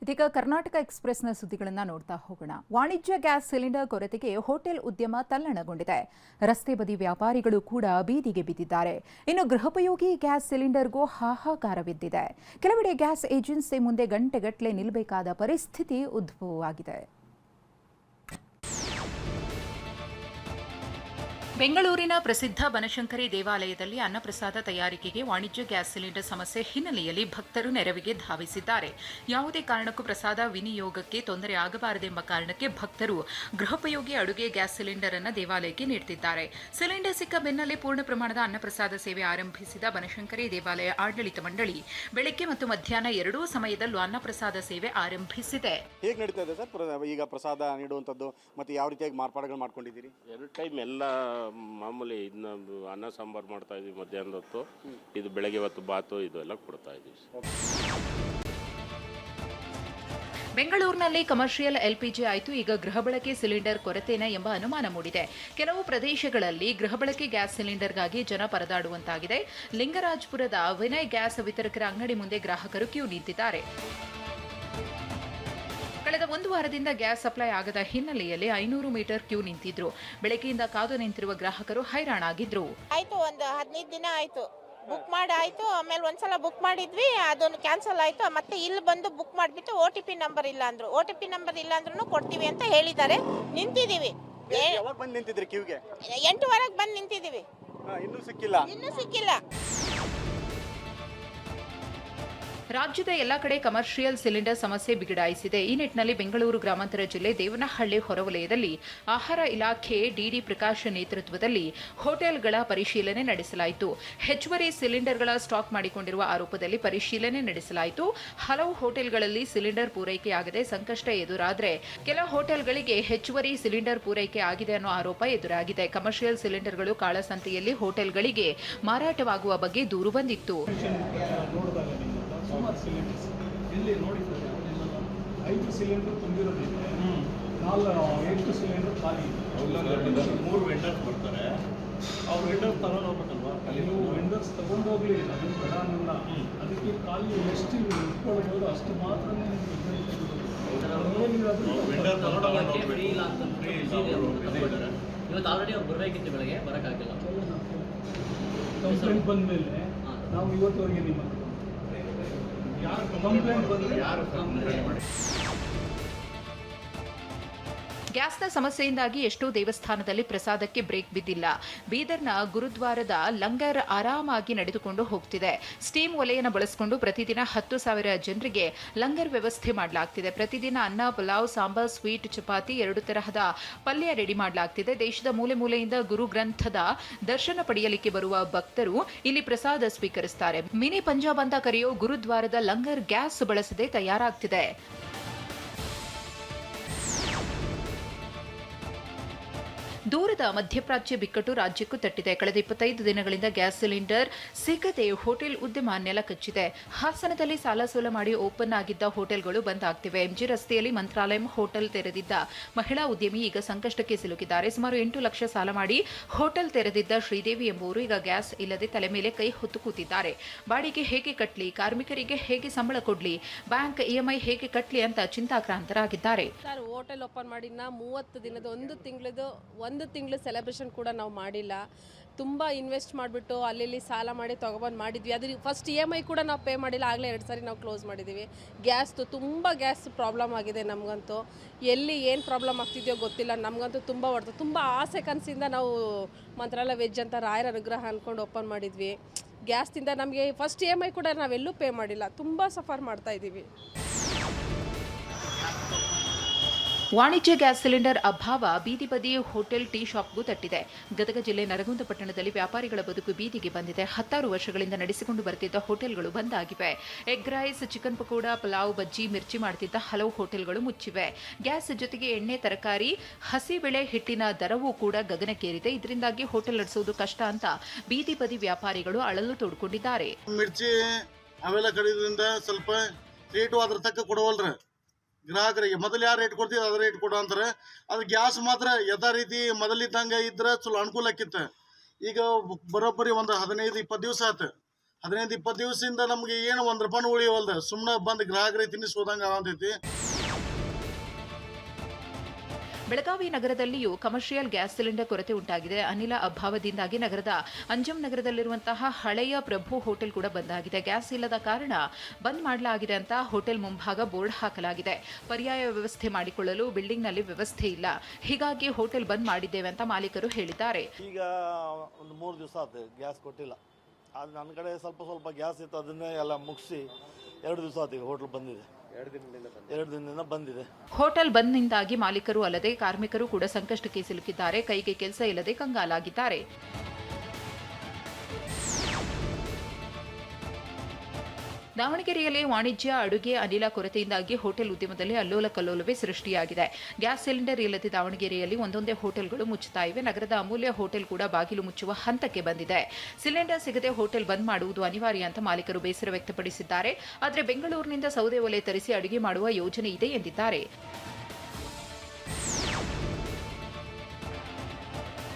ಇದೀಗ ಕರ್ನಾಟಕ ಎಕ್ಸ್‌ಪ್ರೆಸ್‌ನ ಸುದ್ದಿಗಳನ್ನು ನೋಡ್ತಾ ಹೋಗೋಣ. ವಾಣಿಜ್ಯ ಗ್ಯಾಸ್ ಸಿಲಿಂಡರ್ ಕೊರತೆಗೆ ಹೋಟೆಲ್ ಉದ್ಯಮ ತಲ್ಲಣಗೊಂಡಿದೆ. ರಸ್ತೆ ಬದಿ ವ್ಯಾಪಾರಿಗಳು ಕೂಡ ಬೀದಿಗೆ ಬಿದ್ದಿದ್ದಾರೆ. ಇನ್ನು ಗೃಹೋಪಯೋಗಿ ಗ್ಯಾಸ್ ಸಿಲಿಂಡರ್ಗೂ ಹಾಹಾಕಾರವಿದ್ದಿದೆ. ಕೆಲವೆಡೆ ಗ್ಯಾಸ್ ಏಜೆನ್ಸಿ ಮುಂದೆ ಗಂಟೆಗಟ್ಟಲೆ ನಿಲ್ಲಬೇಕಾದ ಪರಿಸ್ಥಿತಿ ಉದ್ಭವವಾಗಿದೆ. ಬೆಂಗಳೂರಿನ ಪ್ರಸಿದ್ಧ ಬನಶಂಕರಿ ದೇವಾಲಯದಲ್ಲಿ ಅನ್ನಪ್ರಸಾದ ತಯಾರಿಕೆಗೆ ವಾಣಿಜ್ಯ ಗ್ಯಾಸ್ ಸಿಲಿಂಡರ್ ಸಮಸ್ಯೆ ಹಿನ್ನೆಲೆಯಲ್ಲಿ ಭಕ್ತರು ನೆರವಿಗೆ ಧಾವಿಸಿದ್ದಾರೆ. ಯಾವುದೇ ಕಾರಣಕ್ಕೂ ಪ್ರಸಾದ ವಿನಿಯೋಗಕ್ಕೆ ತೊಂದರೆ ಆಗಬಾರದೆಂಬ ಕಾರಣಕ್ಕೆ ಭಕ್ತರು ಗೃಹೋಪಯೋಗಿ ಅಡುಗೆ ಗ್ಯಾಸ್ ಸಿಲಿಂಡರ್ ಅನ್ನು ದೇವಾಲಯಕ್ಕೆ ನೀಡುತ್ತಿದ್ದಾರೆ. ಸಿಲಿಂಡರ್ ಸಿಕ್ಕ ಬೆನ್ನಲ್ಲೇ ಪೂರ್ಣ ಪ್ರಮಾಣದ ಅನ್ನಪ್ರಸಾದ ಸೇವೆ ಆರಂಭಿಸಿದ ಬನಶಂಕರಿ ದೇವಾಲಯ ಆಡಳಿತ ಮಂಡಳಿ ಬೆಳಗ್ಗೆ ಮತ್ತು ಮಧ್ಯಾಹ್ನ ಎರಡೂ ಸಮಯದಲ್ಲೂ ಅನ್ನಪ್ರಸಾದ ಸೇವೆ ಆರಂಭಿಸಿದೆ. ಹೇಗೆ ನಡೀತಾ ಇದೆ ಸರ್ ಈಗ ಪ್ರಸಾದ ನೀಡುವಂಥದ್ದು ಮತ್ತು ಯಾವ ರೀತಿಯಾಗಿ ಮಾರ್ಪಾಡುಗಳು ಮಾಡ್ಕೊಂಡಿದ್ದೀರಿ? ಎರಡು ಟೈಮ್ ಎಲ್ಲ ಮಾಮೂಲಿ ಇದನ್ನ ಅನ್ನ ಸಾಂಬಾರು ಮಾಡ್ತಾ ಇದೀವಿ ಮಧ್ಯಾಹ್ನದ ಹೊತ್ತು, ಇದು ಬೆಳಗ್ಗೆ ಹೊತ್ತು ಬಾತು ಇದು ಎಲ್ಲ ಕೊಡ್ತಾ ಇದೀವಿ. ಬೆಂಗಳೂರಿನಲ್ಲಿ ಕಮರ್ಷಿಯಲ್ ಎಲ್ಪಿಜಿ ಆಯಿತು, ಈಗ ಗೃಹ ಬಳಕೆ ಸಿಲಿಂಡರ್ ಕೊರತೆನೇ ಎಂಬ ಅನುಮಾನ ಮೂಡಿದೆ. ಕೆಲವು ಪ್ರದೇಶಗಳಲ್ಲಿ ಗೃಹ ಬಳಕೆ ಗ್ಯಾಸ್ ಸಿಲಿಂಡರ್ಗಾಗಿ ಜನ ಪರದಾಡುವಂತಾಗಿದೆ. ಲಿಂಗರಾಜಪುರದ ವಿನಯ್ ಗ್ಯಾಸ್ ವಿತರಕರ ಅಂಗಡಿ ಮುಂದೆ ಗ್ರಾಹಕರು ಕ್ಯೂ ನಿಂತಿದ್ದಾರೆ. ಕಳೆದ ಒಂದು ವಾರದಿಂದ ಗ್ಯಾಸ್ ಸಪ್ಲೈ ಆಗದ ಹಿನ್ನೆಲೆಯಲ್ಲಿ 500 ಮೀಟರ್ ಕ್ಯೂ ನಿಂತಿದ್ರು. ಬೆಳಗ್ಗೆಯಿಂದ ಕಾದು ನಿಂತಿರುವ ಗ್ರಾಹಕರು ಹೈರಾಣಾಗಿದ್ರು. ಆಯ್ತು, ಒಂದು 15 ದಿನ ಆಯ್ತು ಬುಕ್ ಮಾಡಾಯ್ತು. ಆಮೇಲೆ ಒಂದ್ಸಲ ಬುಕ್ ಮಾಡಿದ್ವಿ, ಅದೊಂದು ಕ್ಯಾನ್ಸಲ್ ಆಯ್ತು. ಮತ್ತೆ ಇಲ್ಲಿ ಬಂದು ಬುಕ್ ಮಾಡಿಬಿಟ್ಟು OTP ನಂಬರ್ ಇಲ್ಲ ಅಂದ್ರು. OTP ನಂಬರ್ ಇಲ್ಲ ಅಂದ್ರೂ ಕೊಡ್ತೀವಿ ಅಂತ ಹೇಳಿದ್ದಾರೆ. ನಿಂತಿದ್ದೀವಿ. ಯಾವಾಗ ಬಂದು ನಿಂತಿದ್ರಿ ಕ್ಯೂಗೆ? 8ವರೆಗೆ ಬಂದು ನಿಂತಿದ್ದೀವಿ. ಇನ್ನೂ ಸಿಕ್ಕಿಲ್ಲ. ರಾಜ್ಯದ ಎಲ್ಲ ಕಡೆ ಕಮರ್ಷಿಯಲ್ ಸಿಲಿಂಡರ್ ಸಮಸ್ಯೆ ಬಿಗಡಾಯಿಸಿದೆ. ಈ ನಿಟ್ಟಿನಲ್ಲಿ ಬೆಂಗಳೂರು ಗ್ರಾಮಾಂತರ ಜಿಲ್ಲೆ ದೇವನಹಳ್ಳಿ ಹೊರವಲಯದಲ್ಲಿ ಆಹಾರ ಇಲಾಖೆ ಡಿಡಿ ಪ್ರಕಾಶ್ ನೇತೃತ್ವದಲ್ಲಿ ಹೋಟೆಲ್ಗಳ ಪರಿಶೀಲನೆ ನಡೆಸಲಾಯಿತು. ಹೆಚ್ಚುವರಿ ಸಿಲಿಂಡರ್ಗಳ ಸ್ಟಾಕ್ ಮಾಡಿಕೊಂಡಿರುವ ಆರೋಪದಲ್ಲಿ ಪರಿಶೀಲನೆ ನಡೆಸಲಾಯಿತು. ಹಲವು ಹೋಟೆಲ್ಗಳಲ್ಲಿ ಸಿಲಿಂಡರ್ ಪೂರೈಕೆಯಾಗದೆ ಸಂಕಷ್ಟ ಎದುರಾದರೆ ಕೆಲ ಹೋಟೆಲ್ಗಳಿಗೆ ಹೆಚ್ಚುವರಿ ಸಿಲಿಂಡರ್ ಪೂರೈಕೆ ಆಗಿದೆ ಅನ್ನೋ ಆರೋಪ ಎದುರಾಗಿದೆ. ಕಮರ್ಷಿಯಲ್ ಸಿಲಿಂಡರ್ಗಳು ಕಾಳಸಂತೆಯಲ್ಲಿ ಹೋಟೆಲ್ಗಳಿಗೆ ಮಾರಾಟವಾಗುವ ಬಗ್ಗೆ ದೂರು ಬಂದಿತ್ತು. ಸುಮಾರು ಸಿಲಿಂಡರ್ಸ್ ಇಲ್ಲಿ ನೋಡಿ ಸರ್, 5 ಸಿಲಿಂಡರ್ ತುಂಬಿರೋದಿದೆ, 8 ಸಿಲಿಂಡರ್ ಖಾಲಿ ಇದೆ. 3 ವೆಂಡರ್ಸ್ ಬರ್ತಾರೆ, ಅವ್ರು ವೆಂಡರ್ಸ್ ತಗೊಂಡು ಹೋಗ್ಬೇಕಲ್ವಾ? ನೀವು ವೆಂಡರ್ಸ್ ತಗೊಂಡೋಗ್ಲಿ, ಅದು ಪ್ರಧಾನ. ಅದಕ್ಕೆ ಖಾಲಿ ಎಷ್ಟು ಇಟ್ಕೊಳ್ಬೋದು ಅಷ್ಟು ಮಾತ್ರ ಇವತ್ತು ಆಲ್ರೆಡಿ ಅವ್ರು ಬರಬೇಕಿತ್ತು, ಬೆಳಗ್ಗೆ ಬರೋಕ್ಕಾಗಿಲ್ಲ. ಕಂಪ್ಲೇಂಟ್ ಬಂದಮೇಲೆ ನಾವು ಇವತ್ತವರೆಗೆ ನಿಮ್ಮ ಕಂಪ್ಲೇಂಟ್ ಬಂದರೆ ಯಾರು ಮಾಡಿ. ಗ್ಯಾಸ್ನ ಸಮಸ್ಯೆಯಿಂದಾಗಿ ಎಷ್ಟೋ ದೇವಸ್ಥಾನದಲ್ಲಿ ಪ್ರಸಾದಕ್ಕೆ ಬ್ರೇಕ್ ಬಿದ್ದಿಲ್ಲ. ಬೀದರ್ನ ಗುರುದ್ವಾರದ ಲಂಗರ್ ಆರಾಮಾಗಿ ನಡೆದುಕೊಂಡು ಹೋಗ್ತಿದೆ. ಸ್ಟೀಮ್ ಒಲೆಯನ್ನು ಬಳಸಿಕೊಂಡು ಪ್ರತಿದಿನ 10,000 ಜನರಿಗೆ ಲಂಗರ್ ವ್ಯವಸ್ಥೆ ಮಾಡಲಾಗ್ತಿದೆ. ಪ್ರತಿದಿನ ಅನ್ನ, ಪಲಾವ್, ಸಾಂಬಾರ್, ಸ್ವೀಟ್, ಚಪಾತಿ, 2 ತರಹದ ಪಲ್ಯ ರೆಡಿ ಮಾಡಲಾಗ್ತಿದೆ. ದೇಶದ ಮೂಲೆ ಮೂಲೆಯಿಂದ ಗುರು ಗ್ರಂಥದ ದರ್ಶನ ಪಡೆಯಲಿಕ್ಕೆ ಬರುವ ಭಕ್ತರು ಇಲ್ಲಿ ಪ್ರಸಾದ ಸ್ವೀಕರಿಸುತ್ತಾರೆ. ಮಿನಿ ಪಂಜಾಬ್ ಅಂತ ಕರೆಯೋ ಗುರುದ್ವಾರದ ಲಂಗರ್ ಗ್ಯಾಸ್ ಬಳಸದೆ ತಯಾರಾಗ್ತಿದೆ. ದೂರದ ಮಧ್ಯಪ್ರಾಚ್ಯ ಬಿಕ್ಕಟ್ಟು ರಾಜ್ಯಕ್ಕೂ ತಟ್ಟಿದೆ. ಕಳೆದ 25 ದಿನಗಳಿಂದ ಗ್ಯಾಸ್ ಸಿಲಿಂಡರ್ ಸಿಗದೆ ಹೋಟೆಲ್ ಉದ್ಯಮ ನೆಲಕಚ್ಚಿದೆ. ಹಾಸನದಲ್ಲಿ ಸಾಲ ಮಾಡಿ ಓಪನ್ ಆಗಿದ್ದ ಹೋಟೆಲ್ಗಳು ಬಂದ್ ಆಗ್ತಿವೆ. MG ರಸ್ತೆಯಲ್ಲಿ ಮಂತ್ರಾಲಯಂ ಹೋಟೆಲ್ ತೆರೆದಿದ್ದ ಮಹಿಳಾ ಉದ್ಯಮಿ ಈಗ ಸಂಕಷ್ಟಕ್ಕೆ ಸಿಲುಕಿದ್ದಾರೆ. ಸುಮಾರು 8 ಲಕ್ಷ ಸಾಲ ಮಾಡಿ ಹೋಟೆಲ್ ತೆರೆದಿದ್ದ ಶ್ರೀದೇವಿ ಎಂಬುವರು ಈಗ ಗ್ಯಾಸ್ ಇಲ್ಲದೆ ತಲೆ ಮೇಲೆ ಕೈ ಹೊತ್ತು ಕೂತಿದ್ದಾರೆ. ಬಾಡಿಗೆ ಹೇಗೆ ಕಟ್ಟಲಿ, ಕಾರ್ಮಿಕರಿಗೆ ಹೇಗೆ ಸಂಬಳ ಕೊಡ್ಲಿ, ಬ್ಯಾಂಕ್ EMI ಹೇಗೆ ಕಟ್ಟಲಿ ಅಂತ ಚಿಂತಾಕ್ರಾಂತರಾಗಿದ್ದಾರೆ. ಹೋಟೆಲ್ ಓಪನ್ ಮಾಡಿ 30 ದಿನದ ಒಂದು ತಿಂಗಳು ಸೆಲೆಬ್ರೇಷನ್ ಕೂಡ ನಾವು ಮಾಡಿಲ್ಲ. ತುಂಬ ಇನ್ವೆಸ್ಟ್ ಮಾಡಿಬಿಟ್ಟು ಅಲ್ಲಿ ಸಾಲ ಮಾಡಿ ತೊಗೊಬಂದು ಮಾಡಿದ್ವಿ. ಅದ್ರ ಫಸ್ಟ್ EMI ಕೂಡ ನಾವು ಪೇ ಮಾಡಿಲ್ಲ. ಆಗಲೇ 2 ಸಾರಿ ನಾವು ಕ್ಲೋಸ್ ಮಾಡಿದ್ದೀವಿ. ತುಂಬ ಗ್ಯಾಸ್ ಪ್ರಾಬ್ಲಮ್ ಆಗಿದೆ ನಮಗಂತೂ. ಎಲ್ಲಿ ಏನು ಪ್ರಾಬ್ಲಮ್ ಆಗ್ತಿದೆಯೋ ಗೊತ್ತಿಲ್ಲ. ನಮಗಂತೂ ತುಂಬ ಹೊಡೆದು ತುಂಬ ಆಸೆ ಕನಸಿಂದ ನಾವು ಮಂತ್ರಾಲಯ ವೆಜ್ ಅಂತ ರಾಯರ ಅನುಗ್ರಹ ಅಂದ್ಕೊಂಡು ಓಪನ್ ಮಾಡಿದ್ವಿ. ಗ್ಯಾಸ್ದಿಂದ ನಮಗೆ ಫಸ್ಟ್ EMI ಕೂಡ ನಾವೆಲ್ಲೂ ಪೇ ಮಾಡಿಲ್ಲ. ತುಂಬ ಸಫರ್ ಮಾಡ್ತಾ ಇದ್ದೀವಿ. ವಾಣಿಜ್ಯ ಗ್ಯಾಸ್ ಸಿಲಿಂಡರ್ ಅಭಾವ ಬೀದಿ ಬದಿ ಹೋಟೆಲ್, ಟೀ ಶಾಪ್ಗೂ ತಟ್ಟಿದೆ. ಗದಗ ಜಿಲ್ಲೆ ನರಗುಂದ ಪಟ್ಟಣದಲ್ಲಿ ವ್ಯಾಪಾರಿಗಳ ಬದುಕು ಬೀದಿಗೆ ಬಂದಿದೆ. 10 ವರ್ಷಗಳಿಂದ ನಡೆಸಿಕೊಂಡು ಬರುತ್ತಿದ್ದ ಹೋಟೆಲ್ಗಳು ಬಂದ್ ಆಗಿವೆ. Egg rice, chicken pakoda, pulao, bajji, mirchi ಮಾಡುತ್ತಿದ್ದ ಹಲವು ಹೋಟೆಲ್ಗಳು ಮುಚ್ಚಿವೆ. ಗ್ಯಾಸ್ ಜೊತೆಗೆ ಎಣ್ಣೆ, ತರಕಾರಿ, ಹಸಿಬೇಳೆ ಹಿಟ್ಟಿನ ದರವೂ ಕೂಡ ಗಗನಕ್ಕೇರಿದೆ. ಇದರಿಂದಾಗಿ ಹೋಟೆಲ್ ನಡೆಸುವುದು ಕಷ್ಟ ಅಂತ ಬೀದಿ ಬದಿ ವ್ಯಾಪಾರಿಗಳು ಅಳಲು ತೋಡ್ಕೊಂಡಿದ್ದಾರೆ. ಮಿರ್ಚಿ ಅವೆಲ್ಲ ಕಡಿದ್ರಿಂದ ಸ್ವಲ್ಪ ರೇಟು ಅದ್ರ ತಕ್ಕ ಕೊಡವಲ್ರ ಗ್ರಾಹಕರಿಗೆ. ಮೊದಲು ಯಾರು ರೇಟ್ ಕೊಡ್ತೀವಿ ಅದ್ರ ರೇಟ್ ಕೊಡೋ ಅಂತಾರೆ. ಅದು ಗ್ಯಾಸ್ ಮಾತ್ರ ಯಥಾ ರೀತಿ ಮೊದಲಿದ್ದಂಗೆ ಇದ್ರೆ ಸ್ವಲ್ಪ ಅನುಕೂಲ ಆಕಿತ್ತು. ಈಗ ಬರೋಬ್ಬರಿ ಒಂದು 15-20 ದಿವಸ ಆಯ್ತು 15-20 ದಿವಸದಿಂದ ನಮ್ಗೆ ಏನು 1 ರೂಪಾಯಿ ಉಳಿಯವಲ್ದು, ಸುಮ್ಮನೆ ಬಂದು ಗ್ರಾಹಕರಿಗೆ ತಿನ್ನಿಸೋದಂಗೆ ಆಗತೈತಿ. ಬೆಳಗಾವಿ ನಗರದಲ್ಲಿಯೂ ಕಮರ್ಷಿಯಲ್ ಗ್ಯಾಸ್ ಸಿಲಿಂಡರ್ ಕೊರತೆ ಉಂಟಾಗಿದೆ. ಅನಿಲ ಅಭಾವದಿಂದಾಗಿ ನಗರದ ಅಂಜಂ ನಗರದಲ್ಲಿರುವಂತಹ ಹಳೆಯ ಪ್ರಭು ಹೋಟೆಲ್ ಕೂಡ ಬಂದ್ ಆಗಿದೆ. ಗ್ಯಾಸ್ ಇಲ್ಲದ ಕಾರಣ ಬಂದ್ ಮಾಡಲಾಗಿದೆ ಅಂತ ಹೋಟೆಲ್ ಮುಂಭಾಗ ಬೋರ್ಡ್ ಹಾಕಲಾಗಿದೆ. ಪರ್ಯಾಯ ವ್ಯವಸ್ಥೆ ಮಾಡಿಕೊಳ್ಳಲು ಬಿಲ್ಡಿಂಗ್ನಲ್ಲಿ ವ್ಯವಸ್ಥೆ ಇಲ್ಲ. ಹೀಗಾಗಿ ಹೋಟೆಲ್ ಬಂದ್ ಮಾಡಿದ್ದೇವೆ ಅಂತ ಮಾಲೀಕರು ಹೇಳಿದ್ದಾರೆ. ಈಗ ಒಂದು 3 ದಿವಸ ಆಯ್ತು ಗ್ಯಾಸ್ ಕೊಟ್ಟಿಲ್ಲ. ಅದು ನನ್ನ ಕಡೆ ಸ್ವಲ್ಪ ಗ್ಯಾಸ್ ಇತ್ತು, ಅದನ್ನೇ ಎಲ್ಲ ಮುಗಿಸಿ 2 ದಿವಸ ಆಯ್ತು. ಈಗ ಹೋಟೆಲ್ ಬಂದಿದೆ, 2 ದಿನದಿಂದ ಬಂದಿದೆ. ಹೋಟೆಲ್ ಬಂದ್ನಿಂದಾಗಿ ಮಾಲೀಕರು ಅಲ್ಲದೆ ಕಾರ್ಮಿಕರು ಕೂಡ ಸಂಕಷ್ಟಕ್ಕೆ ಸಿಲುಕಿದ್ದಾರೆ. ಕೈಗೆ ಕೆಲಸ ಇಲ್ಲದೆ ಕಂಗಾಲಾಗಿದ್ದಾರೆ. ದಾವಣಗೆರೆಯಲ್ಲಿ ವಾಣಿಜ್ಯ ಅಡುಗೆ ಅನಿಲ ಕೊರತೆಯಿಂದಾಗಿ ಹೋಟೆಲ್ ಉದ್ಯಮದಲ್ಲಿ ಅಲ್ಲೋಲ ಕಲ್ಲೋಲವೇ ಸೃಷ್ಟಿಯಾಗಿದೆ. ಗ್ಯಾಸ್ ಸಿಲಿಂಡರ್ ಇಲ್ಲದೆ ದಾವಣಗೆರೆಯಲ್ಲಿ ಒಂದೊಂದೇ ಹೋಟೆಲ್ಗಳು ಮುಚ್ಚುತ್ತಾ ಇವೆ. ನಗರದ ಅಮೂಲ್ಯ ಹೋಟೆಲ್ ಕೂಡ ಬಾಗಿಲು ಮುಚ್ಚುವ ಹಂತಕ್ಕೆ ಬಂದಿದೆ. ಸಿಲಿಂಡರ್ ಸಿಗದೆ ಹೋಟೆಲ್ ಬಂದ್ ಮಾಡುವುದು ಅನಿವಾರ್ಯ ಅಂತ ಮಾಲೀಕರು ಬೇಸರ ವ್ಯಕ್ತಪಡಿಸಿದ್ದಾರೆ. ಆದರೆ ಬೆಂಗಳೂರಿನಿಂದ ಸೌದೆ ಒಲೆ ತರಿಸಿ ಅಡುಗೆ ಮಾಡುವ ಯೋಜನೆ ಇದೆ ಎಂದಿದ್ದಾರೆ.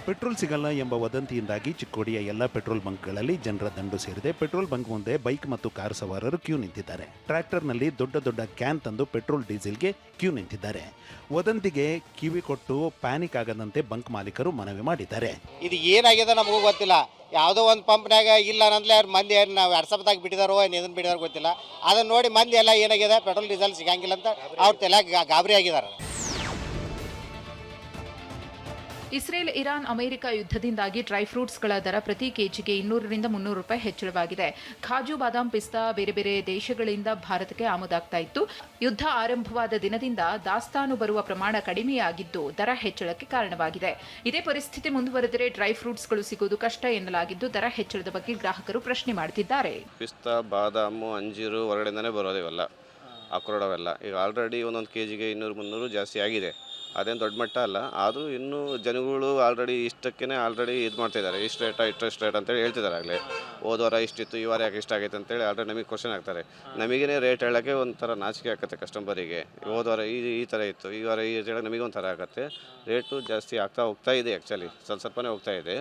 ಪೆಟ್ರೋಲ್ ಸಿಗಲ್ಲ ಎಂಬ ವದಂತಿಯಿಂದಾಗಿ ಚಿಕ್ಕೋಡಿಯ ಎಲ್ಲ ಪೆಟ್ರೋಲ್ ಬಂಕ್ಗಳಲ್ಲಿ ಜನರ ದಂಡು ಸೇರಿದೆ. ಪೆಟ್ರೋಲ್ ಬಂಕ್ ಮುಂದೆ ಬೈಕ್ ಮತ್ತು ಕಾರು ಸವಾರರು ಕ್ಯೂ ನಿಂತಿದ್ದಾರೆ. ಟ್ರ್ಯಾಕ್ಟರ್ನಲ್ಲಿ ದೊಡ್ಡ ಕ್ಯಾನ್ ತಂದು ಪೆಟ್ರೋಲ್ ಡೀಸೆಲ್ಗೆ ಕ್ಯೂ ನಿಂತಿದ್ದಾರೆ. ವದಂತಿಗೆ ಕಿವಿ ಕೊಟ್ಟು ಪ್ಯಾನಿಕ್ ಆಗದಂತೆ ಬಂಕ್ ಮಾಲೀಕರು ಮನವಿ ಮಾಡಿದ್ದಾರೆ. ಇದು ಏನಾಗಿದೆ ನಮಗೂ ಗೊತ್ತಿಲ್ಲ. ಯಾವುದೋ ಒಂದು ಪಂಪ್ನಾಗ ಇಲ್ಲ ಅನ್ನಂದ್ಲೆ ಅವ್ರು ಮಂದಿ ನಾವು ವಾಟ್ಸಪ್ದಾಗ ಬಿಟ್ಟಿದಾರೋ ಇದನ್ನು ಬಿಟ್ಟಿದಾರೋ ಗೊತ್ತಿಲ್ಲ. ಅದನ್ನು ನೋಡಿ ಮಂದಿ ಎಲ್ಲ ಏನಾಗಿದೆ ಪೆಟ್ರೋಲ್ ಡೀಸೆಲ್ ಸಿಗಂಗಿಲ್ಲ ಅಂತ ಅವ್ರ ತಲೆಯಾಗ ಗಾಬರಿ ಆಗಿದ್ದಾರೆ. ಇಸ್ರೇಲ್ ಇರಾನ್ ಅಮೆರಿಕ ಯುದ್ಧದಿಂದಾಗಿ ಡ್ರೈ ಫ್ರೂಟ್ಸ್ಗಳ ದರ ಪ್ರತಿ ಕೆಜಿಗೆ 200 ರಿಂದ 300 ರೂಪಾಯಿ ಹೆಚ್ಚಳವಾಗಿದೆ. ಕಾಜು, ಬಾದಾಮ್, ಪಿಸ್ತಾ ಬೇರೆ ದೇಶಗಳಿಂದ ಭಾರತಕ್ಕೆ ಆಮದಾಗ್ತಾ ಇತ್ತು. ಯುದ್ಧ ಆರಂಭವಾದ ದಿನದಿಂದ ದಾಸ್ತಾನು ಬರುವ ಪ್ರಮಾಣ ಕಡಿಮೆಯಾಗಿದ್ದು ದರ ಹೆಚ್ಚಳಕ್ಕೆ ಕಾರಣವಾಗಿದೆ. ಇದೇ ಪರಿಸ್ಥಿತಿ ಮುಂದುವರೆದರೆ ಡ್ರೈ ಫ್ರೂಟ್ಸ್ಗಳು ಸಿಗೋದು ಕಷ್ಟ ಎನ್ನಲಾಗಿದ್ದು ದರ ಹೆಚ್ಚಳದ ಬಗ್ಗೆ ಗ್ರಾಹಕರು ಪ್ರಶ್ನೆ ಮಾಡುತ್ತಿದ್ದಾರೆ. ಪಿಸ್ತಾ, ಬಾದಾಮು, ಅಂಜೀರು ಹೊರಗಡೆಯಿಂದನೇ ಬರೋದು ಇವೆಲ್ಲ, ಅಕ್ರೋಡವೆಲ್ಲ. ಈಗ ಆಲ್ರೆಡಿ ಒಂದೊಂದು ಕೆಜಿಗೆ 200-300 ಜಾಸ್ತಿ ಆಗಿದೆ. ಅದೇನು ದೊಡ್ಡ ಮಟ್ಟ ಅಲ್ಲ, ಆದರೂ ಇನ್ನೂ ಜನಗಳು ಆಲ್ರೆಡಿ ಇಷ್ಟಕ್ಕೇ ಆಲ್ರೆಡಿ ಇದು ಮಾಡ್ತಿದ್ದಾರೆ. ಇಷ್ಟು ರೇಟ್ ಅಂತೇಳಿ ಹೇಳ್ತಿದ್ದಾರೆ. ಆಗಲೇ ಹೋದ ವಾರ ಇಷ್ಟಿತ್ತು, ಈ ವಾರ ಯಾಕೆ ಇಷ್ಟ ಆಗೈತೆ ಅಂತೇಳಿ ಆಲ್ರೆಡಿ ನಮಗೆ ಕ್ವಶನ್ ಆಗ್ತಾರೆ. ನಮಗೇ ರೇಟ್ ಹೇಳೋಕ್ಕೆ ಒಂಥರ ನಾಚಿಕೆ ಆಗುತ್ತೆ ಕಸ್ಟಮರಿಗೆ. ಹೋದ ವಾರ ಈ ಥರ ಇತ್ತು, ಈ ವಾರ ಈ ಹೇಳೋಕೆ ನಮಗೆ ಒಂಥರ ಆಗುತ್ತೆ. ರೇಟು ಜಾಸ್ತಿ ಹೋಗ್ತಾ ಇದೆ. ಆ್ಯಕ್ಚುಲಿ ಸ್ವಲ್ಪನೇ ಹೋಗ್ತಾ ಇದೆ.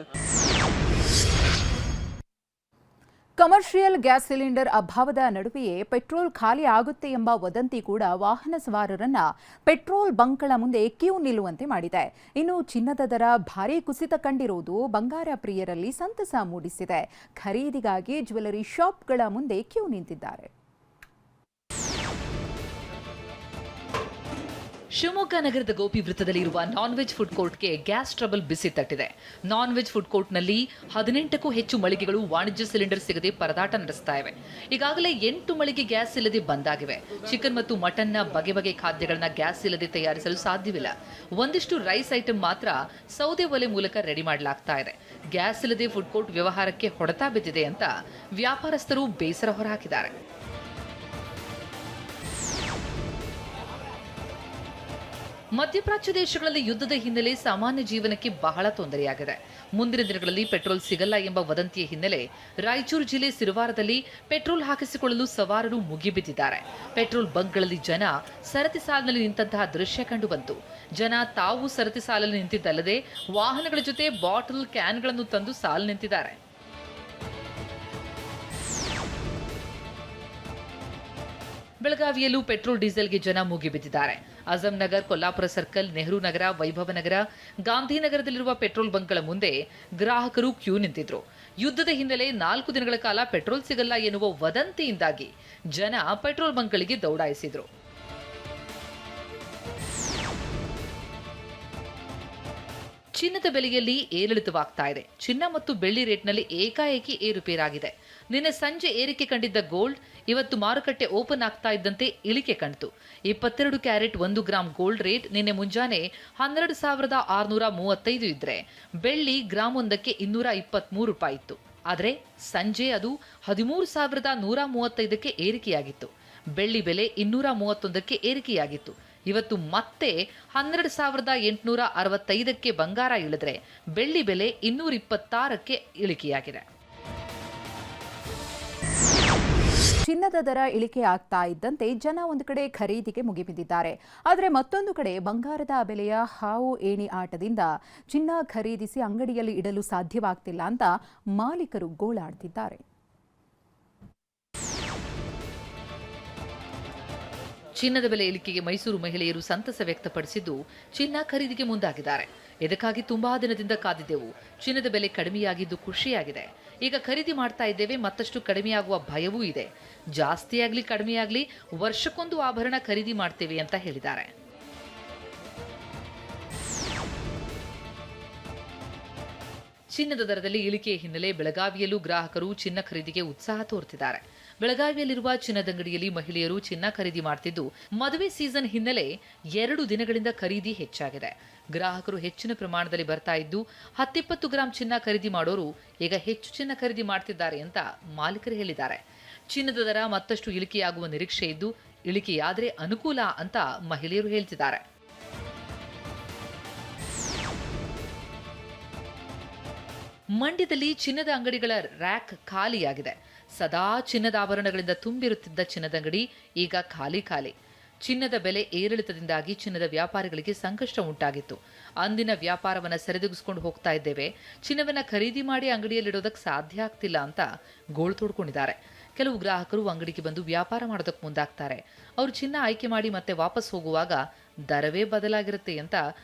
ಕಮರ್ಷಿಯಲ್ ಗ್ಯಾಸ್ ಸಿಲಿಂಡರ್ ಅಭಾವದ ನಡುವೆಯೇ ಪೆಟ್ರೋಲ್ ಖಾಲಿ ಆಗುತ್ತೆ ಎಂಬ ವದಂತಿ ಕೂಡ ವಾಹನ ಸವಾರರನ್ನ ಪೆಟ್ರೋಲ್ ಬಂಕ್ಗಳ ಮುಂದೆ ಕ್ಯೂ ನಿಲ್ಲುವಂತೆ ಮಾಡಿದೆ. ಇನ್ನು ಚಿನ್ನದ ದರ ಭಾರೀ ಕುಸಿತ ಕಂಡಿರುವುದು ಬಂಗಾರ ಪ್ರಿಯರಲ್ಲಿ ಸಂತಸ ಮೂಡಿಸಿದೆ. ಖರೀದಿಗಾಗಿ ಜ್ಯುವೆಲರಿ ಶಾಪ್ಗಳ ಮುಂದೆ ಕ್ಯೂ ನಿಂತಿದ್ದಾರೆ. ಶಿವಮೊಗ್ಗ ನಗರದ ಗೋಪಿ ವೃತ್ತದಲ್ಲಿ ಇರುವ ನಾನ್ ವೆಜ್ ಫುಡ್ ಕೋರ್ಟ್ಗೆ ಗ್ಯಾಸ್ ಟ್ರಬಲ್ ಬಿಸಿ ತಟ್ಟಿದೆ. ನಾನ್ ವೆಜ್ ಫುಡ್ ಕೋರ್ಟ್ನಲ್ಲಿ 18ಕ್ಕೂ ಹೆಚ್ಚು ಮಳಿಗೆಗಳು ವಾಣಿಜ್ಯ ಸಿಲಿಂಡರ್ ಸಿಗದೆ ಪರದಾಟ ನಡೆಸ್ತಾ ಇವೆ. ಈಗಾಗಲೇ 8 ಮಳಿಗೆ ಗ್ಯಾಸ್ ಇಲ್ಲದೆ ಬಂದಾಗಿವೆ. ಚಿಕನ್ ಮತ್ತು ಮಟನ್ನ ಬಗೆ ಖಾದ್ಯಗಳನ್ನ ಗ್ಯಾಸ್ ಇಲ್ಲದೆ ತಯಾರಿಸಲು ಸಾಧ್ಯವಿಲ್ಲ. ಒಂದಿಷ್ಟು ರೈಸ್ ಐಟಮ್ ಮಾತ್ರ ಸೌದೆ ಒಲೆ ಮೂಲಕ ರೆಡಿ ಮಾಡಲಾಗ್ತಾ ಇದೆ. ಗ್ಯಾಸ್ ಇಲ್ಲದೆ ಫುಡ್ ಕೋರ್ಟ್ ವ್ಯವಹಾರಕ್ಕೆ ಹೊಡೆತ ಬಿದ್ದಿದೆ ಅಂತ ವ್ಯಾಪಾರಸ್ಥರು ಬೇಸರ ಹೊರಹಾಕಿದ್ದಾರೆ. ಮಧ್ಯಪ್ರಾಚ್ಯ ದೇಶಗಳಲ್ಲಿ ಯುದ್ಧದ ಹಿನ್ನೆಲೆ ಸಾಮಾನ್ಯ ಜೀವನಕ್ಕೆ ಬಹಳ ತೊಂದರೆಯಾಗಿದೆ. ಮುಂದಿನ ದಿನಗಳಲ್ಲಿ ಪೆಟ್ರೋಲ್ ಸಿಗಲ್ಲ ಎಂಬ ವದಂತಿಯ ಹಿನ್ನೆಲೆ ರಾಯಚೂರು ಜಿಲ್ಲೆ ಸಿರುವಾರದಲ್ಲಿ ಪೆಟ್ರೋಲ್ ಹಾಕಿಸಿಕೊಳ್ಳಲು ಸವಾರರು ಮುಗಿಬಿದ್ದಿದ್ದಾರೆ. ಪೆಟ್ರೋಲ್ ಬಂಕ್ಗಳಲ್ಲಿ ಜನ ಸರತಿ ಸಾಲಿನಲ್ಲಿ ನಿಂತಹ ದೃಶ್ಯ ಕಂಡುಬಂತು. ಜನ ತಾವು ಸರತಿ ಸಾಲಲ್ಲಿ ನಿಂತಿದ್ದಲ್ಲದೆ ವಾಹನಗಳ ಜೊತೆ ಬಾಟಲ್, ಕ್ಯಾನ್ಗಳನ್ನು ತಂದು ಸಾಲು ನಿಂತಿದ್ದಾರೆ. ಬೆಳಗಾವಿಯಲ್ಲೂ ಪೆಟ್ರೋಲ್ ಡೀಸೆಲ್ಗೆ ಜನ ಮುಗಿಬಿದ್ದಿದ್ದಾರೆ. ಅಜಂ ನಗರ್, ಕೊಲ್ಲಾಪುರ ಸರ್ಕಲ್, ನೆಹರು ನಗರ, ವೈಭವ ನಗರ, ಗಾಂಧಿನಗರದಲ್ಲಿರುವ ಪೆಟ್ರೋಲ್ ಬಂಕ್ಗಳ ಮುಂದೆ ಗ್ರಾಹಕರು ಕ್ಯೂ ನಿಂತಿದ್ರು. ಯುದ್ಧದ ಹಿನ್ನೆಲೆ 4 ದಿನಗಳ ಕಾಲ ಪೆಟ್ರೋಲ್ ಸಿಗಲ್ಲ ಎನ್ನುವ ವದಂತಿಯಿಂದಾಗಿ ಜನ ಪೆಟ್ರೋಲ್ ಬಂಕ್ಗಳಿಗೆ ದೌಡಾಯಿಸಿದ್ರು. ಚಿನ್ನದ ಬೆಲೆಯಲ್ಲಿ ಏರಿಳಿತವಾಗ್ತಾ ಇದೆ. ಚಿನ್ನ ಮತ್ತು ಬೆಳ್ಳಿ ರೇಟ್ನಲ್ಲಿ ಏಕಾಏಕಿ ಏರುಪೇರಾಗಿದೆ. ನಿನ್ನೆ ಸಂಜೆ ಏರಿಕೆ ಕಂಡಿದ್ದ ಗೋಲ್ಡ್ ಇವತ್ತು ಮಾರುಕಟ್ಟೆ ಓಪನ್ ಆಗ್ತಾ ಇದ್ದಂತೆ ಇಳಿಕೆ ಕಂಡಿತು. 22 ಕ್ಯಾರೆಟ್ 1 ಗ್ರಾಂ ಗೋಲ್ಡ್ ರೇಟ್ ನಿನ್ನೆ ಮುಂಜಾನೆ 12,635 ಇದ್ರೆ ಬೆಳ್ಳಿ ಗ್ರಾಂ ಒಂದಕ್ಕೆ 223 ರೂಪಾಯಿ ಇತ್ತು. ಆದರೆ ಸಂಜೆ ಅದು 13,135ಕ್ಕೆ ಏರಿಕೆಯಾಗಿತ್ತು. ಬೆಳ್ಳಿ ಬೆಲೆ 231ಕ್ಕೆ ಏರಿಕೆಯಾಗಿತ್ತು. ಇವತ್ತು ಮತ್ತೆ 12,865ಕ್ಕೆ ಬಂಗಾರ ಇಳಿದ್ರೆ ಬೆಳ್ಳಿ ಬೆಲೆ 226ಕ್ಕೆ ಇಳಿಕೆಯಾಗಿದೆ. ಚಿನ್ನದ ದರ ಇಳಿಕೆ ಆಗ್ತಾ ಇದ್ದಂತೆ ಜನ ಒಂದು ಕಡೆ ಖರೀದಿಗೆ ಮುಗಿಬಿದ್ದಿದ್ದಾರೆ. ಆದರೆ ಮತ್ತೊಂದು ಕಡೆ ಬಂಗಾರದ ಬೆಲೆಯ ಹಾವು ಏಣಿ ಆಟದಿಂದ ಚಿನ್ನ ಖರೀದಿಸಿ ಅಂಗಡಿಯಲ್ಲಿ ಇಡಲು ಸಾಧ್ಯವಾಗ್ತಿಲ್ಲ ಅಂತ ಮಾಲೀಕರು ಗೋಳಾಡ್ತಿದ್ದಾರೆ. ಚಿನ್ನದ ಬೆಲೆ ಇಳಿಕೆಗೆ ಮೈಸೂರು ಮಹಿಳೆಯರು ಸಂತಸ ವ್ಯಕ್ತಪಡಿಸಿದ್ದು ಚಿನ್ನ ಖರೀದಿಗೆ ಮುಂದಾಗಿದ್ದಾರೆ. ಇದಕ್ಕಾಗಿ ತುಂಬಾ ದಿನದಿಂದ ಕಾದಿದ್ದೆವು. ಚಿನ್ನದ ಬೆಲೆ ಕಡಿಮೆಯಾಗಿದ್ದು ಖುಷಿಯಾಗಿದೆ. ಈಗ ಖರೀದಿ ಮಾಡ್ತಾ ಇದ್ದೇವೆ. ಮತ್ತಷ್ಟು ಕಡಿಮೆಯಾಗುವ ಭಯವೂ ಇದೆ. ಜಾಸ್ತಿಯಾಗ್ಲಿ ಕಡಿಮೆಯಾಗ್ಲಿ ವರ್ಷಕ್ಕೊಂದು ಆಭರಣ ಖರೀದಿ ಮಾಡ್ತೇವೆ ಅಂತ ಹೇಳಿದ್ದಾರೆ. ಚಿನ್ನದ ದರದಲ್ಲಿ ಇಳಿಕೆ ಹಿನ್ನೆಲೆ ಬೆಳಗಾವಿಯಲ್ಲೂ ಗ್ರಾಹಕರು ಚಿನ್ನ ಖರೀದಿಗೆ ಉತ್ಸಾಹ ತೋರುತ್ತಿದ್ದಾರೆ. ಬೆಳಗಾವಿಯಲ್ಲಿರುವ ಚಿನ್ನದಂಗಡಿಯಲ್ಲಿ ಮಹಿಳೆಯರು ಚಿನ್ನ ಖರೀದಿ ಮಾಡ್ತಿದ್ದು, ಮದುವೆ ಸೀಸನ್ ಹಿನ್ನೆಲೆ 2 ದಿನಗಳಿಂದ ಖರೀದಿ ಹೆಚ್ಚಾಗಿದೆ. ಗ್ರಾಹಕರು ಹೆಚ್ಚಿನ ಪ್ರಮಾಣದಲ್ಲಿ ಬರ್ತಾ ಇದ್ದು 10-20 ಗ್ರಾಂ ಚಿನ್ನ ಖರೀದಿ ಮಾಡೋರು ಈಗ ಹೆಚ್ಚು ಚಿನ್ನ ಖರೀದಿ ಮಾಡ್ತಿದ್ದಾರೆ ಅಂತ ಮಾಲೀಕರು ಹೇಳಿದ್ದಾರೆ. ಚಿನ್ನದ ದರ ಮತ್ತಷ್ಟು ಇಳಿಕೆಯಾಗುವ ನಿರೀಕ್ಷೆ ಇದ್ದು, ಇಳಿಕೆಯಾದರೆ ಅನುಕೂಲ ಅಂತ ಮಹಿಳೆಯರು ಹೇಳ್ತಿದ್ದಾರೆ. ಮಂಡ್ಯದಲ್ಲಿ ಚಿನ್ನದ ಅಂಗಡಿಗಳ ರ್ಯಾಕ್ ಖಾಲಿಯಾಗಿದೆ. ಸದಾ ಚಿನ್ನದ ಆಭರಣಗಳಿಂದ ತುಂಬಿರುತ್ತಿದ್ದ ಚಿನ್ನದಂಗಡಿ ಈಗ ಖಾಲಿ. ಚಿನ್ನದ ಬೆಲೆ ಏರಿಳಿತದಿಂದಾಗಿ ಚಿನ್ನದ ವ್ಯಾಪಾರಿಗಳಿಗೆ ಸಂಕಷ್ಟ ಉಂಟಾಗಿತ್ತು. ಅಂದಿನ ವ್ಯಾಪಾರವನ್ನು ಸರಿದೂಗಿಸಿಕೊಂಡು ಹೋಗ್ತಾ ಇದ್ದೇವೆ. ಚಿನ್ನವನ್ನು ಖರೀದಿ ಮಾಡಿ ಅಂಗಡಿಯಲ್ಲಿಡೋದಕ್ಕೆ ಸಾಧ್ಯ ಆಗ್ತಿಲ್ಲ ಅಂತ ಗೋಳು ತೋಡ್ಕೊಂಡಿದ್ದಾರೆ. ಕೆಲವು ಗ್ರಾಹಕರು ಅಂಗಡಿಗೆ ಬಂದು ವ್ಯಾಪಾರ ಮಾಡೋದಕ್ಕೆ ಮುಂದಾಗ್ತಾರೆ. ಅವರು ಚಿನ್ನ ಆಯ್ಕೆ ಮಾಡಿ ಮತ್ತೆ ವಾಪಸ್ ಹೋಗುವಾಗ ದರವೇ ಬದಲಾಗಿರುತ್ತೆ ಅಂತ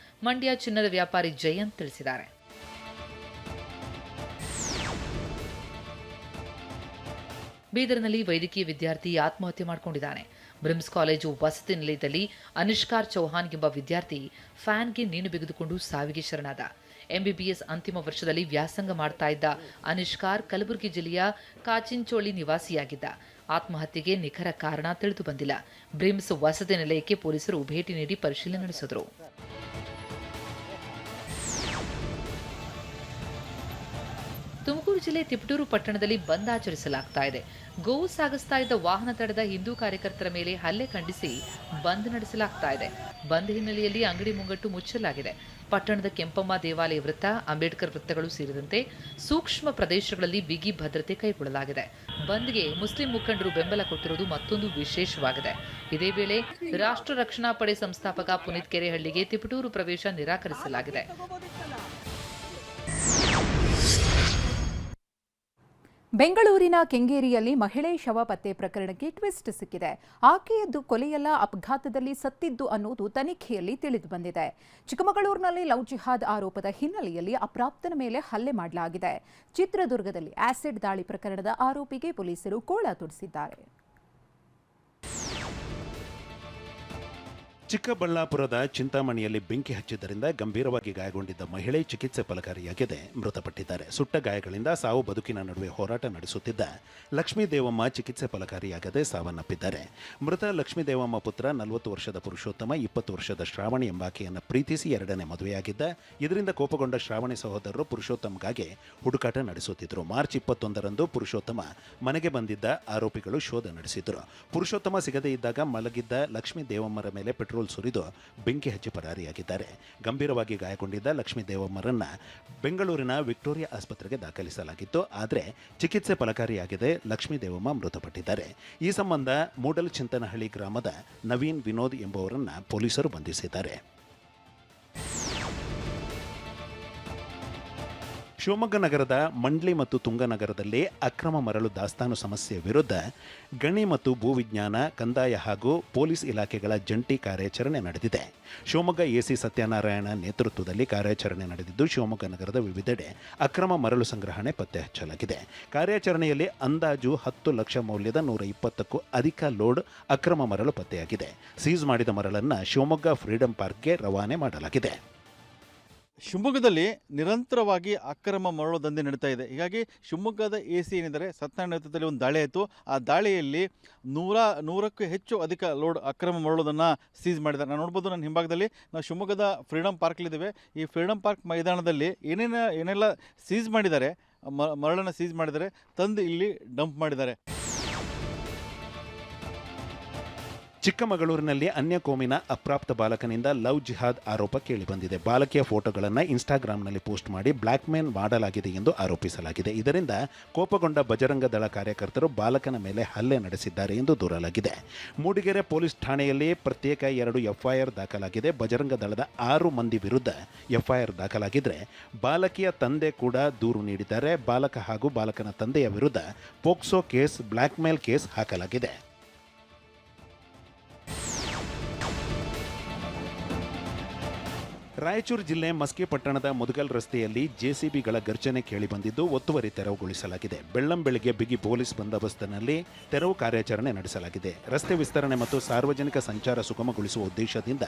ಮಂಡ್ಯ ಚಿನ್ನದ ವ್ಯಾಪಾರಿ ಜಯಂತ್ ತಿಳಿಸಿದ್ದಾರೆ. ಬೀದರ್ನಲ್ಲಿ ವೈದ್ಯಕೀಯ ವಿದ್ಯಾರ್ಥಿ ಆತ್ಮಹತ್ಯೆ ಮಾಡಿಕೊಂಡಿದ್ದಾನೆ. ಬ್ರಿಮ್ಸ್ ಕಾಲೇಜು ವಸತಿ ನಿಲಯದಲ್ಲಿ ಅನಿಷ್ಕಾರ್ ಚೌಹಾನ್ ಎಂಬ ವಿದ್ಯಾರ್ಥಿ ಫ್ಯಾನ್ಗೆ ನೇಣು ಬಿಗಿದುಕೊಂಡು ಸಾವಿಗೆ ಶರಣಾದ. ಎಂಬಿಬಿಎಸ್ ಅಂತಿಮ ವರ್ಷದಲ್ಲಿ ವ್ಯಾಸಂಗ ಮಾಡ್ತಾ ಇದ್ದ ಅನಿಷ್ಕಾರ್ ಕಲಬುರಗಿ ಜಿಲ್ಲೆಯ ಕಾಚಿಂಚೋಳಿ ನಿವಾಸಿಯಾಗಿದ್ದ. ಆತ್ಮಹತ್ಯೆಗೆ ನಿಖರ ಕಾರಣ ತಿಳಿದು ಬಂದಿಲ್ಲ. ಬ್ರಿಮ್ಸ್ ವಸತಿ ನಿಲಯಕ್ಕೆ ಪೊಲೀಸರು ಭೇಟಿ ನೀಡಿ ಪರಿಶೀಲನೆ ನಡೆಸಿದರು. ತುಮಕೂರು ಜಿಲ್ಲೆ ತಿಪಟೂರು ಪಟ್ಟಣದಲ್ಲಿ ಬಂದ್ ಆಚರಿಸಲಾಗ್ತಾ ಇದೆ. ಗೋವು ಸಾಗಿಸ್ತಾ ಇದ್ದ ವಾಹನ ತಡೆದ ಹಿಂದೂ ಕಾರ್ಯಕರ್ತರ ಮೇಲೆ ಹಲ್ಲೆ ಖಂಡಿಸಿ ಬಂದ್ ನಡೆಸಲಾಗ್ತಾ ಇದೆ. ಬಂದ್ ಹಿನ್ನೆಲೆಯಲ್ಲಿ ಅಂಗಡಿ ಮುಂಗಟ್ಟು ಮುಚ್ಚಲಾಗಿದೆ. ಪಟ್ಟಣದ ಕೆಂಪಮ್ಮ ದೇವಾಲಯ ವೃತ್ತ, ಅಂಬೇಡ್ಕರ್ ವೃತ್ತಗಳು ಸೇರಿದಂತೆ ಸೂಕ್ಷ್ಮ ಪ್ರದೇಶಗಳಲ್ಲಿ ಬಿಗಿ ಭದ್ರತೆ ಕೈಗೊಳ್ಳಲಾಗಿದೆ. ಬಂದ್ಗೆ ಮುಸ್ಲಿಂ ಮುಖಂಡರು ಬೆಂಬಲ ಕೊಟ್ಟಿರುವುದು ಮತ್ತೊಂದು ವಿಶೇಷವಾಗಿದೆ. ಇದೇ ವೇಳೆ ರಾಷ್ಟ್ರ ರಕ್ಷಣಾ ಪಡೆ ಸಂಸ್ಥಾಪಕ ಪುನೀತ್ ಕೆರೆಹಳ್ಳಿಗೆ ತಿಪಟೂರು ಪ್ರವೇಶ ನಿರಾಕರಿಸಲಾಗಿದೆ. ಬೆಂಗಳೂರಿನ ಕೆಂಗೇರಿಯಲ್ಲಿ ಮಹಿಳೆ ಶವ ಪತ್ತೆ ಪ್ರಕರಣಕ್ಕೆ ಟ್ವಿಸ್ಟ್ ಸಿಕ್ಕಿದೆ. ಆಕೆಯದ್ದು ಕೊಲೆಯಲ್ಲ, ಅಪಘಾತದಲ್ಲಿ ಸತ್ತಿದ್ದು ಅನ್ನೋದು ತನಿಖೆಯಲ್ಲಿ ತಿಳಿದು ಬಂದಿದೆ. ಚಿಕ್ಕಮಗಳೂರಿನಲ್ಲಿ ಲವ್ ಜಿಹಾದ್ ಆರೋಪದ ಹಿನ್ನೆಲೆಯಲ್ಲಿ ಅಪ್ರಾಪ್ತನ ಮೇಲೆ ಹಲ್ಲೆ ಮಾಡಲಾಗಿದೆ. ಚಿತ್ರದುರ್ಗದಲ್ಲಿ ಆಸಿಡ್ ದಾಳಿ ಪ್ರಕರಣದ ಆರೋಪಿಗೆ ಪೊಲೀಸರು ಕೋಳ ತೊಡಿಸಿದ್ದಾರೆ. ಚಿಕ್ಕಬಳ್ಳಾಪುರದ ಚಿಂತಾಮಣಿಯಲ್ಲಿ ಬೆಂಕಿ ಹಚ್ಚಿದ್ದರಿಂದ ಗಂಭೀರವಾಗಿ ಗಾಯಗೊಂಡಿದ್ದ ಮಹಿಳೆ ಚಿಕಿತ್ಸೆ ಫಲಕಾರಿಯಾಗದೆ ಮೃತಪಟ್ಟಿದ್ದಾರೆ. ಸುಟ್ಟ ಗಾಯಗಳಿಂದ ಸಾವು ಬದುಕಿನ ನಡುವೆ ಹೋರಾಟ ನಡೆಸುತ್ತಿದ್ದ ಲಕ್ಷ್ಮೀ ದೇವಮ್ಮ ಚಿಕಿತ್ಸೆ ಫಲಕಾರಿಯಾಗದೆ ಸಾವನ್ನಪ್ಪಿದ್ದಾರೆ. ಮೃತ ಲಕ್ಷ್ಮೀ ದೇವಮ್ಮ ಪುತ್ರ 40 ವರ್ಷದ ಪುರುಷೋತ್ತಮ 20 ವರ್ಷದ ಶ್ರಾವಣಿ ಎಂಬಾಕೆಯನ್ನು ಪ್ರೀತಿಸಿ 2ನೇ ಮದುವೆಯಾಗಿದ್ದ. ಇದರಿಂದ ಕೋಪಗೊಂಡ ಶ್ರಾವಣಿ ಸಹೋದರರು ಪುರುಷೋತ್ತಮ್ಗಾಗಿ ಹುಡುಕಾಟ ನಡೆಸುತ್ತಿದ್ದರು. ಮಾರ್ಚ್ 21ರಂದು ಪುರುಷೋತ್ತಮ ಮನೆಗೆ ಬಂದಿದ್ದ ಆರೋಪಿಗಳು ಶೋಧ ನಡೆಸಿದ್ರು. ಪುರುಷೋತ್ತಮ ಸಿಗದೇ ಇದ್ದಾಗ ಮಲಗಿದ್ದ ಲಕ್ಷ್ಮೀ ದೇವಮ್ಮರ ಮೇಲೆ ಪೆಟ್ರೋಲ್ ಸುರಿದು ಬೆಂಕಿ ಹಚ್ಚಿ ಪರಾರಿಯಾಗಿದ್ದಾರೆ. ಗಂಭೀರವಾಗಿ ಗಾಯಗೊಂಡಿದ್ದ ಲಕ್ಷ್ಮೀ ದೇವಮ್ಮರನ್ನ ಬೆಂಗಳೂರಿನ ವಿಕ್ಟೋರಿಯಾ ಆಸ್ಪತ್ರೆಗೆ ದಾಖಲಿಸಲಾಗಿತ್ತು. ಆದರೆ ಚಿಕಿತ್ಸೆ ಫಲಕಾರಿಯಾಗದೆ ಲಕ್ಷ್ಮೀ ದೇವಮ್ಮ ಮೃತಪಟ್ಟಿದ್ದಾರೆ. ಈ ಸಂಬಂಧ ಮೂಡಲ್ ಚಿಂತನಹಳ್ಳಿ ಗ್ರಾಮದ ನವೀನ್ ವಿನೋದ್ ಎಂಬುವರನ್ನ ಪೊಲೀಸರು ಬಂಧಿಸಿದ್ದಾರೆ. ಶಿವಮೊಗ್ಗ ನಗರದ ಮಂಡ್ಲಿ ಮತ್ತು ತುಂಗನಗರದಲ್ಲಿ ಅಕ್ರಮ ಮರಳು ದಾಸ್ತಾನು ಸಮಸ್ಯೆ ವಿರುದ್ಧ ಗಣಿ ಮತ್ತು ಭೂವಿಜ್ಞಾನ, ಕಂದಾಯ ಹಾಗೂ ಪೊಲೀಸ್ ಇಲಾಖೆಗಳ ಜಂಟಿ ಕಾರ್ಯಾಚರಣೆ ನಡೆದಿದೆ. ಶಿವಮೊಗ್ಗ ಎಸಿ ಸತ್ಯನಾರಾಯಣ ನೇತೃತ್ವದಲ್ಲಿ ಕಾರ್ಯಾಚರಣೆ ನಡೆದಿದ್ದು, ಶಿವಮೊಗ್ಗ ನಗರದ ವಿವಿಧೆಡೆ ಅಕ್ರಮ ಮರಳು ಸಂಗ್ರಹಣೆ ಪತ್ತೆ ಹಚ್ಚಲಾಗಿದೆ. ಕಾರ್ಯಾಚರಣೆಯಲ್ಲಿ ಅಂದಾಜು 10 ಲಕ್ಷ ಮೌಲ್ಯದ 120ಕ್ಕೂ ಅಧಿಕ ಲೋಡ್ ಅಕ್ರಮ ಮರಳು ಪತ್ತೆಯಾಗಿದೆ. ಸೀಸ್ ಮಾಡಿದ ಮರಳನ್ನು ಶಿವಮೊಗ್ಗ ಫ್ರೀಡಂ ಪಾರ್ಕ್ಗೆ ರವಾನೆ ಮಾಡಲಾಗಿದೆ. ಶಿವಮೊಗ್ಗದಲ್ಲಿ ನಿರಂತರವಾಗಿ ಅಕ್ರಮ ಮರಳು ದಂಧೆ ನಡೀತಾ ಇದೆ. ಹೀಗಾಗಿ ಶಿವಮೊಗ್ಗದ ಎಸಿ ಏನಿದ್ದಾರೆ ಸತ್ಯನಾರಾಯಣ ನೇತೃತ್ವದಲ್ಲಿ ಒಂದು ದಾಳಿ ಆಯಿತು. ಆ ದಾಳಿಯಲ್ಲಿ 100ಕ್ಕೂ ಹೆಚ್ಚು ಅಧಿಕ ಲೋಡ್ ಅಕ್ರಮ ಮರಳೋದನ್ನು ಸೀಸ್ ಮಾಡಿದ್ದಾರೆ. ನಾನು ನೋಡ್ಬೋದು, ನನ್ನ ಹಿಂಭಾಗದಲ್ಲಿ ನಾವು ಶಿವಮೊಗ್ಗದ ಫ್ರೀಡಂ ಪಾರ್ಕ್ಲಿದ್ದೇವೆ. ಈ ಫ್ರೀಡಂ ಪಾರ್ಕ್ ಮೈದಾನದಲ್ಲಿ ಏನೆಲ್ಲ ಸೀಸ್ ಮಾಡಿದ್ದಾರೆ, ಮರಳನ್ನು ಸೀಸ್ ಮಾಡಿದ್ದಾರೆ, ತಂದು ಇಲ್ಲಿ ಡಂಪ್ ಮಾಡಿದ್ದಾರೆ. ಚಿಕ್ಕಮಗಳೂರಿನಲ್ಲಿ ಅನ್ಯ ಕೋಮಿನ ಅಪ್ರಾಪ್ತ ಬಾಲಕನಿಂದ ಲವ್ ಜಿಹಾದ್ ಆರೋಪ ಕೇಳಿಬಂದಿದೆ. ಬಾಲಕಿಯ ಫೋಟೋಗಳನ್ನು ಇನ್ಸ್ಟಾಗ್ರಾಂನಲ್ಲಿ ಪೋಸ್ಟ್ ಮಾಡಿ ಬ್ಲ್ಯಾಕ್ ಮೇಲ್ ಮಾಡಲಾಗಿದೆ ಎಂದು ಆರೋಪಿಸಲಾಗಿದೆ. ಇದರಿಂದ ಕೋಪಗೊಂಡ ಬಜರಂಗ ದಳ ಕಾರ್ಯಕರ್ತರು ಬಾಲಕನ ಮೇಲೆ ಹಲ್ಲೆ ನಡೆಸಿದ್ದಾರೆ ಎಂದು ದೂರಲಾಗಿದೆ. ಮೂಡಿಗೆರೆ ಪೊಲೀಸ್ ಠಾಣೆಯಲ್ಲಿ ಪ್ರತ್ಯೇಕ 2 ಎಫ್ಐಆರ್ ದಾಖಲಾಗಿದೆ. ಬಜರಂಗ ದಳದ 6 ಮಂದಿ ವಿರುದ್ಧ ಎಫ್ಐಆರ್ ದಾಖಲಾಗಿದ್ದರೆ ಬಾಲಕಿಯ ತಂದೆ ಕೂಡ ದೂರು ನೀಡಿದ್ದಾರೆ. ಬಾಲಕ ಹಾಗೂ ಬಾಲಕನ ತಂದೆಯ ವಿರುದ್ಧ ಪೋಕ್ಸೋ ಕೇಸ್, ಬ್ಲ್ಯಾಕ್ ಮೇಲ್ ಕೇಸ್ ಹಾಕಲಾಗಿದೆ. ರಾಯಚೂರು ಜಿಲ್ಲೆ ಮಸ್ಕಿ ಪಟ್ಟಣದ ಮುದಗಲ್ ರಸ್ತೆಯಲ್ಲಿ ಜೆಸಿಬಿಗಳ ಗರ್ಜನೆ ಕೇಳಿಬಂದಿದ್ದು ಒತ್ತುವರಿ ತೆರವುಗೊಳಿಸಲಾಗಿದೆ. ಬೆಳ್ಳಂಬೆಳಿಗ್ಗೆ ಬಿಗಿ ಪೊಲೀಸ್ ಬಂದೋಬಸ್ತಿನಲ್ಲಿ ತೆರವು ಕಾರ್ಯಾಚರಣೆ ನಡೆಸಲಾಗಿದೆ. ರಸ್ತೆ ವಿಸ್ತರಣೆ ಮತ್ತು ಸಾರ್ವಜನಿಕ ಸಂಚಾರ ಸುಗಮಗೊಳಿಸುವ ಉದ್ದೇಶದಿಂದ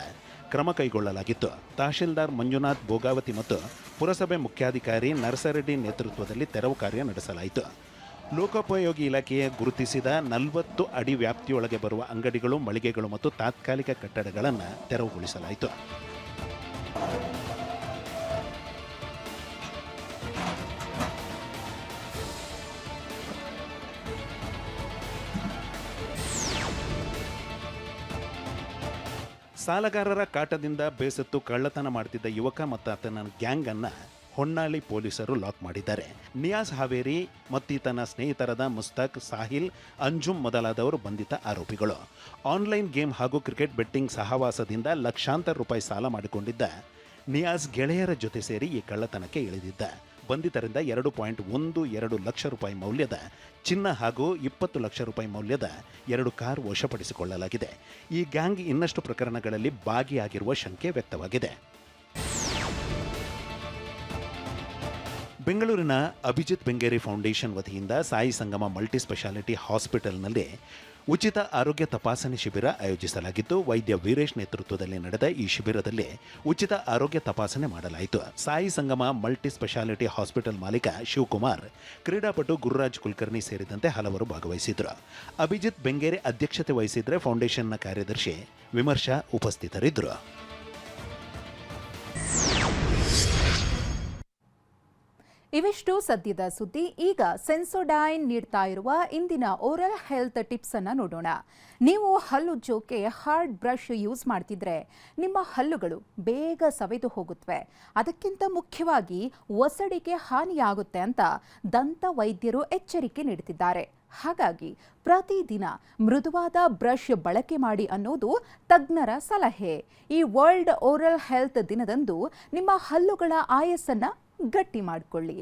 ಕ್ರಮ ಕೈಗೊಳ್ಳಲಾಗಿತ್ತು. ತಹಶೀಲ್ದಾರ್ ಮಂಜುನಾಥ್ ಭೋಗಾವತಿ ಮತ್ತು ಪುರಸಭೆ ಮುಖ್ಯಾಧಿಕಾರಿ ನರಸರೆಡ್ಡಿ ನೇತೃತ್ವದಲ್ಲಿ ತೆರವು ಕಾರ್ಯ ನಡೆಸಲಾಯಿತು. ಲೋಕೋಪಯೋಗಿ ಇಲಾಖೆಯ ಗುರುತಿಸಿದ 40 ಅಡಿ ವ್ಯಾಪ್ತಿಯೊಳಗೆ ಬರುವ ಅಂಗಡಿಗಳು, ಮಳಿಗೆಗಳು ಮತ್ತು ತಾತ್ಕಾಲಿಕ ಕಟ್ಟಡಗಳನ್ನು ತೆರವುಗೊಳಿಸಲಾಯಿತು. ಸಾಲಗಾರರ ಕಾಟದಿಂದ ಬೇಸತ್ತು ಕಳ್ಳತನ ಮಾಡುತ್ತಿದ್ದ ಯುವಕ ಮತ್ತು ಆತನ ಗ್ಯಾಂಗ್ ಅನ್ನು ಹೊನ್ನಾಳಿ ಪೊಲೀಸರು ಲಾಕ್ ಮಾಡಿದ್ದಾರೆ. ನಿಯಾಜ್ ಹಾವೇರಿ ಮತ್ತಿತನ ಸ್ನೇಹಿತರಾದ ಮುಸ್ತಾಕ್, ಸಾಹಿಲ್, ಅಂಜುಮ್ ಮೊದಲಾದವರು ಬಂಧಿತ ಆರೋಪಿಗಳು. ಆನ್ಲೈನ್ ಗೇಮ್ ಹಾಗೂ ಕ್ರಿಕೆಟ್ ಬೆಟ್ಟಿಂಗ್ ಸಹವಾಸದಿಂದ ಲಕ್ಷಾಂತರ ರೂಪಾಯಿ ಸಾಲ ಮಾಡಿಕೊಂಡಿದ್ದ ನಿಯಾಜ್ ಗೆಳೆಯರ ಜೊತೆ ಸೇರಿ ಈ ಕಳ್ಳತನಕ್ಕೆ ಇಳಿದಿದ್ದ. ಬಂಧಿತರಿಂದ 2.12 ಲಕ್ಷ ರೂಪಾಯಿ ಮೌಲ್ಯದ ಚಿನ್ನ ಹಾಗೂ 20 ಲಕ್ಷ ರೂಪಾಯಿ ಮೌಲ್ಯದ 2 ಕಾರ್ ವಶಪಡಿಸಿಕೊಳ್ಳಲಾಗಿದೆ. ಈ ಗ್ಯಾಂಗ್ ಇನ್ನಷ್ಟು ಪ್ರಕರಣಗಳಲ್ಲಿ ಭಾಗಿಯಾಗಿರುವ ಶಂಕೆ ವ್ಯಕ್ತವಾಗಿದೆ. ಬೆಂಗಳೂರಿನ ಅಭಿಜಿತ್ ಬೆಂಗೇರಿ ಫೌಂಡೇಶನ್ ವತಿಯಿಂದ ಸಾಯಿ ಸಂಗಮ ಮಲ್ಟಿ ಸ್ಪೆಷಾಲಿಟಿ ಹಾಸ್ಪಿಟಲ್ನಲ್ಲಿ ಉಚಿತ ಆರೋಗ್ಯ ತಪಾಸಣೆ ಶಿಬಿರ ಆಯೋಜಿಸಲಾಗಿದ್ದು, ವೈದ್ಯ ವೀರೇಶ್ ನೇತೃತ್ವದಲ್ಲಿ ನಡೆದ ಈ ಶಿಬಿರದಲ್ಲಿ ಉಚಿತ ಆರೋಗ್ಯ ತಪಾಸಣೆ ಮಾಡಲಾಯಿತು. ಸಾಯಿ ಸಂಗಮ ಮಲ್ಟಿ ಸ್ಪೆಷಾಲಿಟಿ ಹಾಸ್ಪಿಟಲ್ ಮಾಲೀಕ ಶಿವಕುಮಾರ್, ಕ್ರೀಡಾಪಟು ಗುರುರಾಜ್ ಕುಲಕರ್ಣಿ ಸೇರಿದಂತೆ ಹಲವರು ಭಾಗವಹಿಸಿದ್ರು. ಅಭಿಜಿತ್ ಬೆಂಗೇರಿ ಅಧ್ಯಕ್ಷತೆ ವಹಿಸಿದ್ರೆ ಫೌಂಡೇಶನ್ನ ಕಾರ್ಯದರ್ಶಿ ವಿಮರ್ಶಾ ಉಪಸ್ಥಿತರಿದ್ದರು. ಇವಿಷ್ಟು ಸದ್ಯದ ಸುದ್ದಿ. ಈಗ ಸೆನ್ಸೋಡೈನ್ ನೀಡ್ತಾ ಇರುವ ಇಂದಿನ ಓರಲ್ ಹೆಲ್ತ್ ಟಿಪ್ಸ್ ಅನ್ನು ನೋಡೋಣ. ನೀವು ಹಲ್ಲುಜ್ಜೋಕೆ ಹಾರ್ಡ್ ಬ್ರಷ್ ಯೂಸ್ ಮಾಡ್ತಿದ್ರೆ ನಿಮ್ಮ ಹಲ್ಲುಗಳು ಬೇಗ ಸವೆದು ಹೋಗುತ್ತವೆ. ಅದಕ್ಕಿಂತ ಮುಖ್ಯವಾಗಿ ಒಸಡಿಗೆ ಹಾನಿಯಾಗುತ್ತೆ ಅಂತ ದಂತ ವೈದ್ಯರು ಎಚ್ಚರಿಕೆ ನೀಡುತ್ತಿದ್ದಾರೆ. ಹಾಗಾಗಿ ಪ್ರತಿದಿನ ಮೃದುವಾದ ಬ್ರಷ್ ಬಳಕೆ ಮಾಡಿ ಅನ್ನೋದು ತಜ್ಞರ ಸಲಹೆ. ಈ ವರ್ಲ್ಡ್ ಓರಲ್ ಹೆಲ್ತ್ ದಿನದಂದು ನಿಮ್ಮ ಹಲ್ಲುಗಳ ಆಯಸ್ಸನ್ನು ಗಟ್ಟಿ ಮಾಡಿಕೊಳ್ಳಿ.